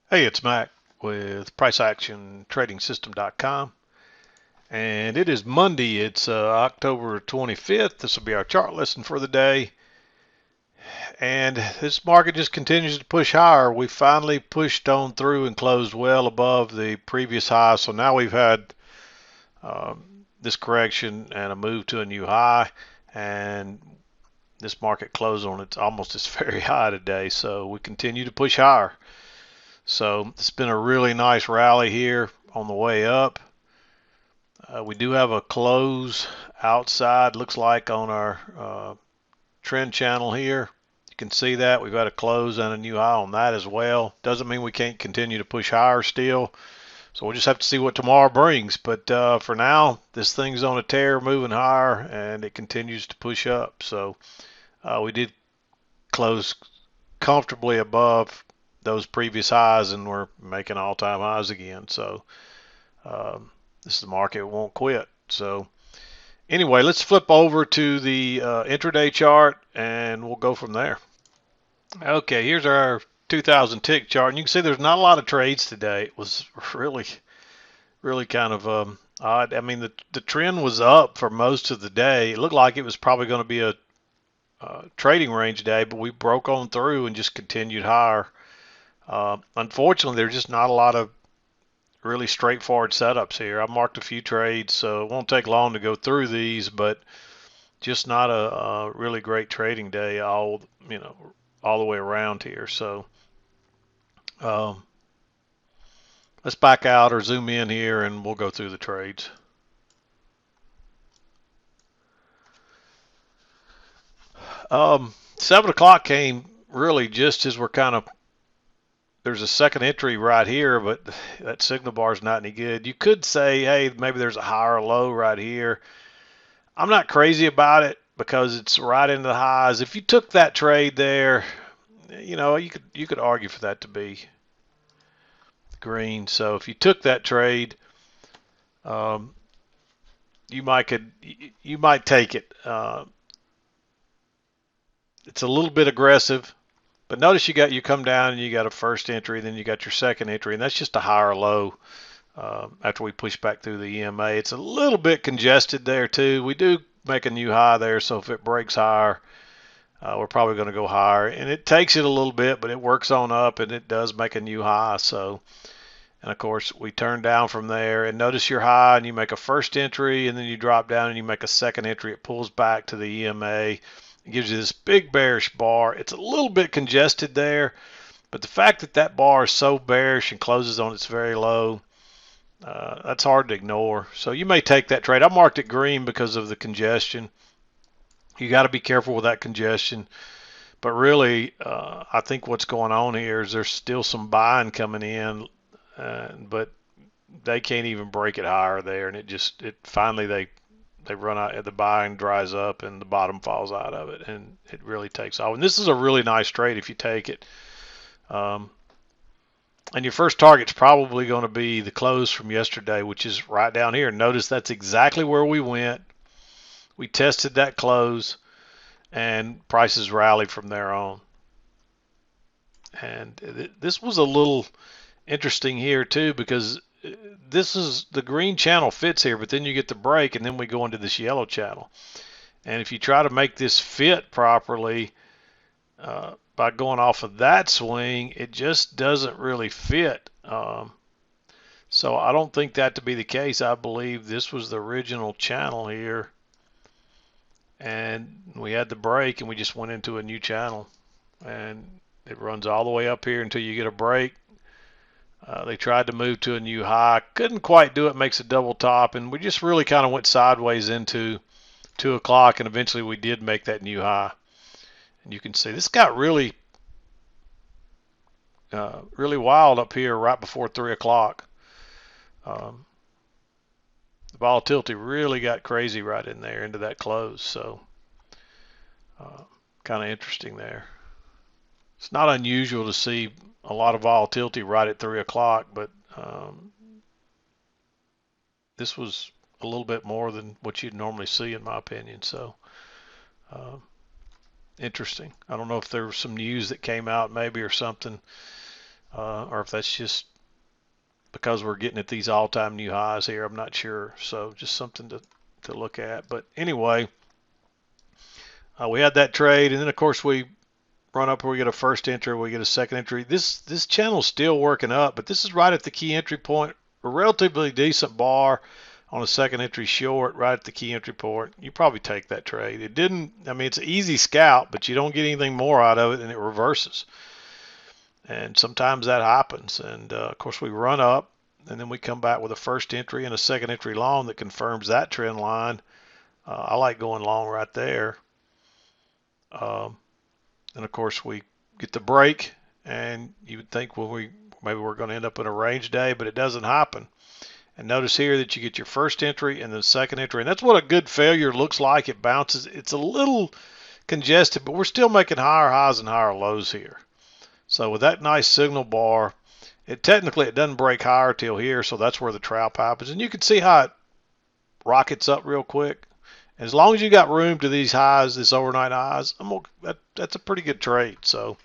Hey, it's Mac with PriceActionTradingSystem.com, and it is Monday. It's October 25th. This will be our chart lesson for the day, and this market just continues to push higher. We finally pushed on through and closed well above the previous high, so now we've had this correction and a move to a new high, and this market closed on its almost its very high today, so we continue to push higher. So it's been a really nice rally here on the way up. We do have a close outside, looks like, on our trend channel here. You can see that we've got a close and a new high on that as well. Doesn't mean we can't continue to push higher still. So we'll just have to see what tomorrow brings. But for now, this thing's on a tear, moving higher, and it continues to push up. So we did close comfortably above those previous highs, and we're making all-time highs again. So this is the market won't quit. So anyway, let's flip over to the intraday chart, and we'll go from there. Okay, here's our 2000 tick chart, and you can see there's not a lot of trades today. It was really kind of odd. I mean, the trend was up for most of the day. It looked like it was probably going to be a trading range day, but we broke on through and just continued higher. Unfortunately, there's just not a lot of really straightforward setups here. I marked a few trades, so it won't take long to go through these, but just not a really great trading day all the way around here. So um, let's back out or zoom in here, and we'll go through the trades. Um, 7 o'clock came really just as we're kind of there's a second entry right here, but that signal bar is not any good. You could say, hey, maybe there's a higher low right here. I'm not crazy about it because it's right into the highs. If you took that trade there, you could argue for that to be green. So if you took that trade, um, you might take it. It's a little bit aggressive, but notice you come down and you got a first entry, then you got your second entry, and that's just a higher low. After we push back through the EMA, it's a little bit congested there too. We do make a new high there, so if it breaks higher, we're probably going to go higher, and it takes it a little bit, but it works on up and it does make a new high. So, and of course we turn down from there, and notice your high, and you make a first entry, and then you drop down and you make a second entry. It pulls back to the EMA. It gives you this big bearish bar. It's a little bit congested there, but the fact that that bar is so bearish and closes on its very low, that's hard to ignore. So you may take that trade. I marked it green because of the congestion. You got to be careful with that congestion. But really, I think what's going on here is there's still some buying coming in, but they can't even break it higher there, and it finally they run out. The buying dries up, and the bottom falls out of it, and it really takes off. And this is a really nice trade if you take it. And your first target's probably going to be the close from yesterday, which is right down here. Notice that's exactly where we went. We tested that close, and prices rallied from there on. And this was a little interesting here too, because this is the green channel fits here, but then you get the break, and then we go into this yellow channel. And if you try to make this fit properly, by going off of that swing, it just doesn't really fit. So I don't think that to be the case. I believe this was the original channel here, and we had the break, and we just went into a new channel, and it runs all the way up here until you get a break. They tried to move to a new high, couldn't quite do it, makes a double top, and we just really kind of went sideways into 2 o'clock, and eventually we did make that new high. And you can see this got really wild up here right before 3 o'clock. The volatility really got crazy right in there into that close. So kind of interesting there. It's not unusual to see a lot of volatility right at 3 o'clock, but this was a little bit more than what you'd normally see, in my opinion. So interesting. I don't know if there was some news that came out maybe or something. or if that's just because we're getting at these all-time new highs here. I'm not sure. So just something to look at. But anyway, we had that trade, and then of course we run up where we get a first entry, we get a second entry. This channel's still working up, but this is right at the key entry point. A relatively decent bar on a second entry short right at the key entry point. You probably take that trade. It didn't, I mean, it's an easy scalp, but you don't get anything more out of it, and it reverses. And sometimes that happens. And of course, we run up, and then we come back with a first entry and a second entry long that confirms that trend line. I like going long right there. And of course, we get the break, and you would think, well, maybe we're going to end up in a range day, but it doesn't happen. And notice here that you get your first entry and the second entry, and that's what a good failure looks like. It bounces. It's a little congested, but we're still making higher highs and higher lows here. So with that nice signal bar, it doesn't break higher till here, so that's where the trap happens. And you can see how it rockets up real quick. As long as you got room to these highs, this overnight highs, that's a pretty good trade. So,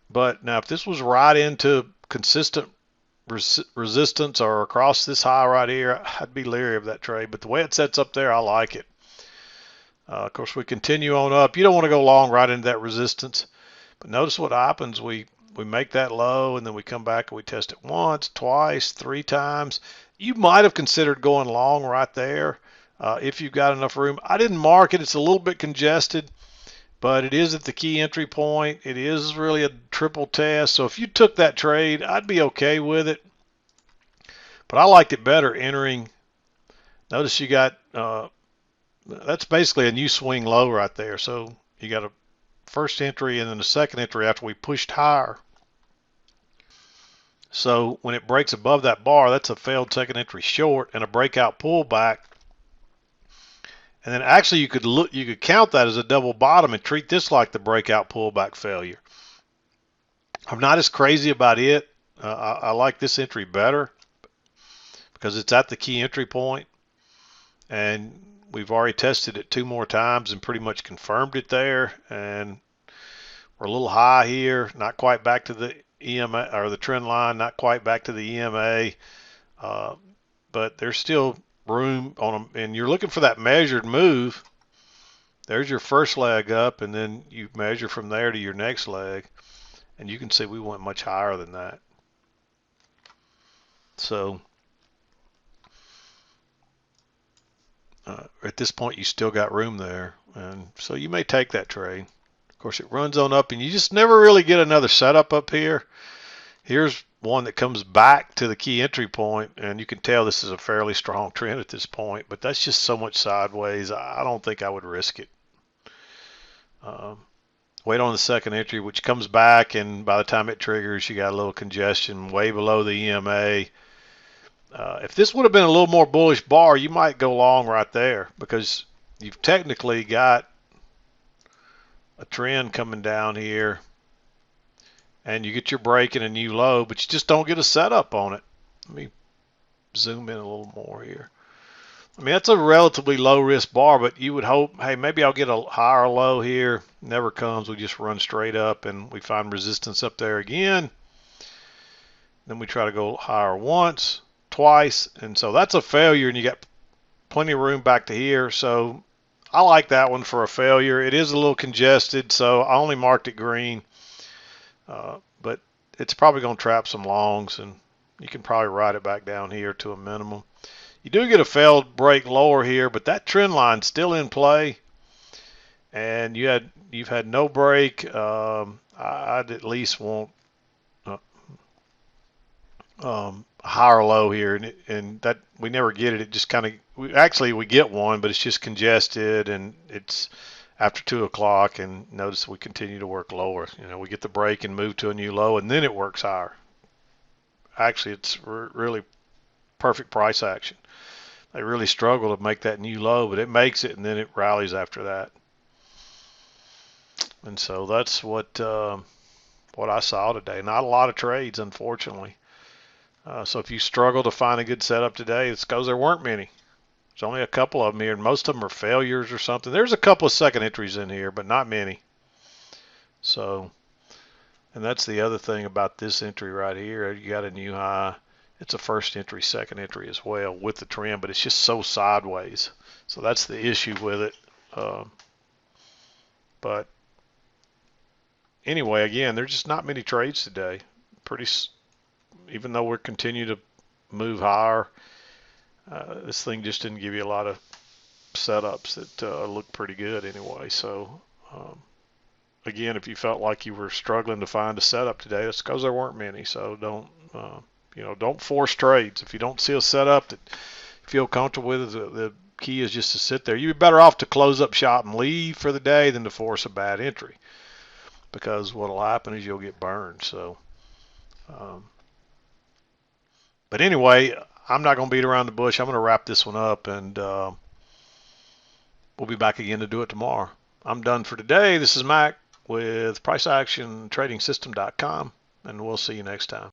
but now if this was right into consistent resistance or across this high right here, I'd be leery of that trade. But the way it sets up there, I like it. Of course, we continue on up. You don't want to go long right into that resistance. But notice what happens. We make that low, and then we come back and we test it once, twice, 3 times. You might have considered going long right there. If you've got enough room. I didn't mark it. It's a little bit congested, but it is at the key entry point. It is really a triple test. So if you took that trade, I'd be okay with it. But I liked it better entering. Notice you got, that's basically a new swing low right there. So you got a first entry and then a second entry after we pushed higher. So when it breaks above that bar, that's a failed second entry short and a breakout pullback. And then actually you could count that as a double bottom and treat this like the breakout pullback failure. I'm not as crazy about it. I like this entry better because it's at the key entry point, and we've already tested it 2 more times and pretty much confirmed it there. And we're a little high here, not quite back to the EMA or the trend line, not quite back to the EMA, but there's still room on them, and you're looking for that measured move. There's your first leg up, and then you measure from there to your next leg, and you can see we went much higher than that. So at this point you still got room there, and so you may take that trade. Of course, it runs on up, and you just never really get another setup up here. Here's one that comes back to the key entry point, and you can tell this is a fairly strong trend at this point, but that's just so much sideways. I don't think I would risk it. Wait on the second entry, which comes back, and by the time it triggers, you got a little congestion way below the EMA. If this would have been a little more bullish bar, you might go long right there because you've technically got a trend coming down here, and you get your break and a new low, but you just don't get a setup on it. Let me zoom in a little more here. I mean, that's a relatively low risk bar, but you would hope, hey, maybe I'll get a higher low here. Never comes. We just run straight up, and we find resistance up there again. Then we try to go higher once, twice, and so that's a failure, and you got plenty of room back to here. So I like that one for a failure. It is a little congested, so I only marked it green. But it's probably going to trap some longs, and you can probably ride it back down here to a minimum. You do get a failed break lower here, but that trend line's still in play, and you've had no break. I'd at least want a higher low here, and that we never get it. It just kind of we get one, but it's just congested, and it's after 2 o'clock, and notice we continue to work lower. We get the break and move to a new low, and then it works higher. Actually, it's really perfect price action. They really struggle to make that new low, but it makes it, and then it rallies after that. And so that's what I saw today. Not a lot of trades, unfortunately. So if you struggle to find a good setup today, it's because there weren't many. There's only a couple of them here, and most of them are failures or something. There's a couple of second entries in here, but not many. So And that's the other thing about this entry right here. You got a new high. It's a first entry, second entry as well with the trend, but it's just so sideways. So that's the issue with it. But anyway, again, there's just not many trades today. Even though we're continue to move higher, this thing just didn't give you a lot of setups that look pretty good anyway. So again, if you felt like you were struggling to find a setup today, that's because there weren't many. So don't force trades. If you don't see a setup that you feel comfortable with, the key is just to sit there. You'd be better off to close up shop and leave for the day than to force a bad entry, because what'll happen is you'll get burned. So, but anyway, I'm not going to beat around the bush. I'm going to wrap this one up, and we'll be back again to do it tomorrow. I'm done for today. This is Mac with PriceActionTradingSystem.com, and we'll see you next time.